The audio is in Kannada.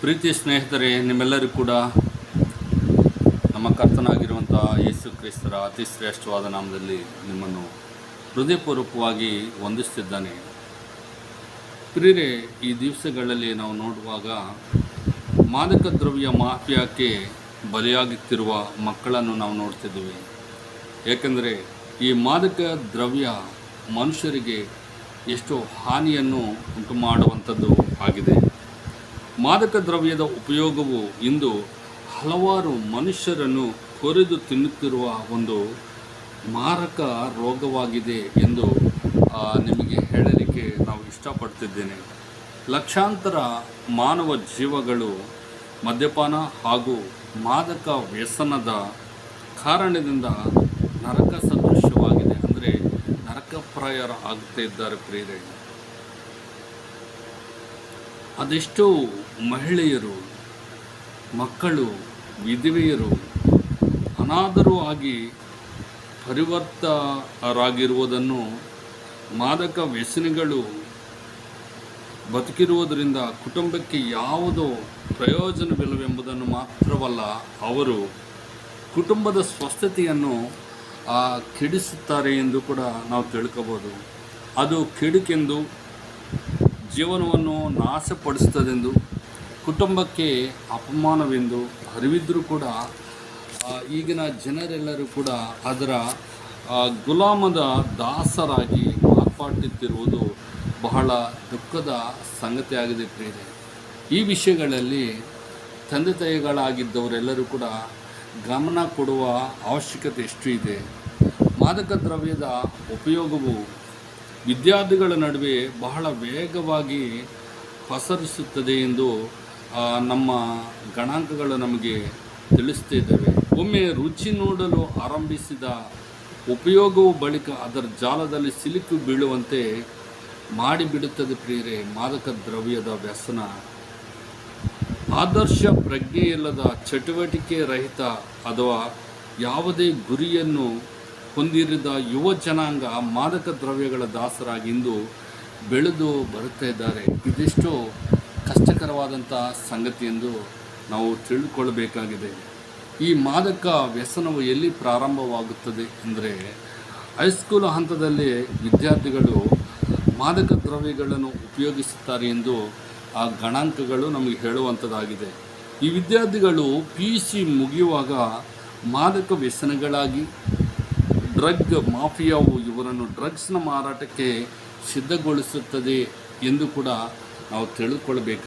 ಪ್ರೀತಿ ಸ್ನೇಹಿತರೆ, ನಿಮ್ಮೆಲ್ಲರಿಗೂ ಕೂಡ ನಮ್ಮ ಕರ್ತನಾಗಿರುವಂಥ ಯೇಸು ಕ್ರಿಸ್ತರ ಅತಿ ಶ್ರೇಷ್ಠವಾದ ನಾಮದಲ್ಲಿ ನಿಮ್ಮನ್ನು ಹೃದಯಪೂರ್ವಕವಾಗಿ ವಂದಿಸ್ತಿದ್ದಾನೆ. ಪ್ರಿಯರೇ, ಈ ದಿವಸಗಳಲ್ಲಿ ನಾವು ನೋಡುವಾಗ ಮಾದಕ ದ್ರವ್ಯ ಮಾಫಿಯಾಕ್ಕೆ ಬಲಿಯಾಗುತ್ತಿರುವ ಮಕ್ಕಳನ್ನು ನಾವು ನೋಡ್ತಿದ್ದೀವಿ. ಏಕೆಂದರೆ ಈ ಮಾದಕ ದ್ರವ್ಯ ಮನುಷ್ಯರಿಗೆ ಎಷ್ಟೋ ಹಾನಿಯನ್ನು ಉಂಟು ಮಾಡುವಂಥದ್ದು ಆಗಿದೆ. ಮಾದಕ ದ್ರವ್ಯದ ಉಪಯೋಗವು ಇಂದು ಹಲವಾರು ಮನುಷ್ಯರನ್ನು ಕೊರೆದು ತಿನ್ನುತ್ತಿರುವ ಒಂದು ಮಾರಕ ರೋಗವಾಗಿದೆ ಎಂದು ನಿಮಗೆ ಹೇಳಲಿಕ್ಕೆ ನಾವು ಇಷ್ಟಪಡ್ತಿದ್ದೇನೆ. ಲಕ್ಷಾಂತರ ಮಾನವ ಜೀವಗಳು ಮದ್ಯಪಾನ ಹಾಗೂ ಮಾದಕ ವ್ಯಸನದ ಕಾರಣದಿಂದ ನರಕ ಸದೃಶ್ಯವಾಗಿದೆ, ಅಂದರೆ ನರಕಪ್ರಾಯರ ಆಗುತ್ತಾ ಇದ್ದಾರೆ. ಪ್ರಿಯರೇ, ಅದೆಷ್ಟೋ ಮಹಿಳೆಯರು, ಮಕ್ಕಳು, ವಿಧವೆಯರು ಅನಾಥರು ಆಗಿ ಪರಿವರ್ತರಾಗಿರುವುದನ್ನು ಮಾದಕ ವ್ಯಸನಿಗಳು ಬದುಕಿರುವುದರಿಂದ ಕುಟುಂಬಕ್ಕೆ ಯಾವುದೋ ಪ್ರಯೋಜನವಿಲ್ಲವೆಂಬುದನ್ನು ಮಾತ್ರವಲ್ಲ, ಅವರು ಕುಟುಂಬದ ಸ್ವಸ್ಥತೆಯನ್ನು ಕೆಡಿಸುತ್ತಾರೆ ಎಂದು ಕೂಡ ನಾವು ತಿಳ್ಕೋಬೋದು. ಅದು ಕೆಡುಕೆಂದು, ಜೀವನವನ್ನು ನಾಶಪಡಿಸುತ್ತದೆಂದು, ಕುಟುಂಬಕ್ಕೆ ಅಪಮಾನವೆಂದು ಅರಿವಿದ್ದರೂ ಕೂಡ ಈಗಿನ ಜನರೆಲ್ಲರೂ ಕೂಡ ಅದರ ಗುಲಾಮದ ದಾಸರಾಗಿ ಮಾರ್ಪಡುತ್ತಿರುವುದು ಬಹಳ ದುಃಖದ ಸಂಗತಿಯಾಗಿದೆ. ಪ್ರಿಯರೇ, ಈ ವಿಷಯಗಳಲ್ಲಿ ತಂದೆ ತಾಯಿಗಳಾಗಿದ್ದವರೆಲ್ಲರೂ ಕೂಡ ಗಮನ ಕೊಡುವ ಅವಶ್ಯಕತೆ ಎಷ್ಟು ಇದೆ. ಮಾದಕ ದ್ರವ್ಯದ ಉಪಯೋಗವು ವಿದ್ಯಾರ್ಥಿಗಳ ನಡುವೆ ಬಹಳ ವೇಗವಾಗಿ ಪಸರಿಸುತ್ತದೆ ಎಂದು ನಮ್ಮ ಗಣಾಂಕಗಳು ನಮಗೆ ತಿಳಿಸ್ತಿದ್ದಾವೆ. ಒಮ್ಮೆ ರುಚಿ ನೋಡಲು ಆರಂಭಿಸಿದ ಉಪಯೋಗವು ಬಳಿಕ ಅದರ ಜಾಲದಲ್ಲಿ ಸಿಲುಕಿ ಬೀಳುವಂತೆ ಮಾಡಿಬಿಡುತ್ತದೆ. ಪ್ರಿಯರೇ, ಮಾದಕ ದ್ರವ್ಯದ ವ್ಯಸನ ಆದರ್ಶ ಪ್ರಜ್ಞೆಯಿಲ್ಲದ, ಚಟುವಟಿಕೆ ರಹಿತ ಅಥವಾ ಯಾವುದೇ ಗುರಿಯನ್ನು ಹೊಂದಿರದ ಯುವ ಜನಾಂಗ ಮಾದಕ ದ್ರವ್ಯಗಳ ದಾಸರಾಗಿ ಇಂದು ಬೆಳೆದು ಬರುತ್ತಾ ಇದ್ದಾರೆ. ಇದೆಷ್ಟೋ ಕಷ್ಟಕರವಾದಂಥ ಸಂಗತಿ ಎಂದು ನಾವು ತಿಳಿದುಕೊಳ್ಳಬೇಕಾಗಿದೆ. ಈ ಮಾದಕ ವ್ಯಸನವು ಎಲ್ಲಿ ಪ್ರಾರಂಭವಾಗುತ್ತದೆ ಅಂದರೆ, ಹೈಸ್ಕೂಲ್ ಹಂತದಲ್ಲಿ ವಿದ್ಯಾರ್ಥಿಗಳು ಮಾದಕ ದ್ರವ್ಯಗಳನ್ನು ಉಪಯೋಗಿಸುತ್ತಾರೆ ಎಂದು ಆ ಗಣಾಂಕಗಳು ನಮಗೆ ಹೇಳುವಂಥದ್ದಾಗಿದೆ. ಈ ವಿದ್ಯಾರ್ಥಿಗಳು PUC ಮುಗಿಯುವಾಗ ಮಾದಕ ವ್ಯಸನಗಳಾಗಿ ಡ್ರಗ್ ಮಾಫಿಯಾವು ಇವರನ್ನು ಡ್ರಗ್ಸ್ನ ಮಾರಾಟಕ್ಕೆ ಸಿದ್ಧಗೊಳಿಸುತ್ತದೆ ಎಂದು ಕೂಡ ನಾವು ತಿಳಿದುಕೊಳ್ಬೇಕು.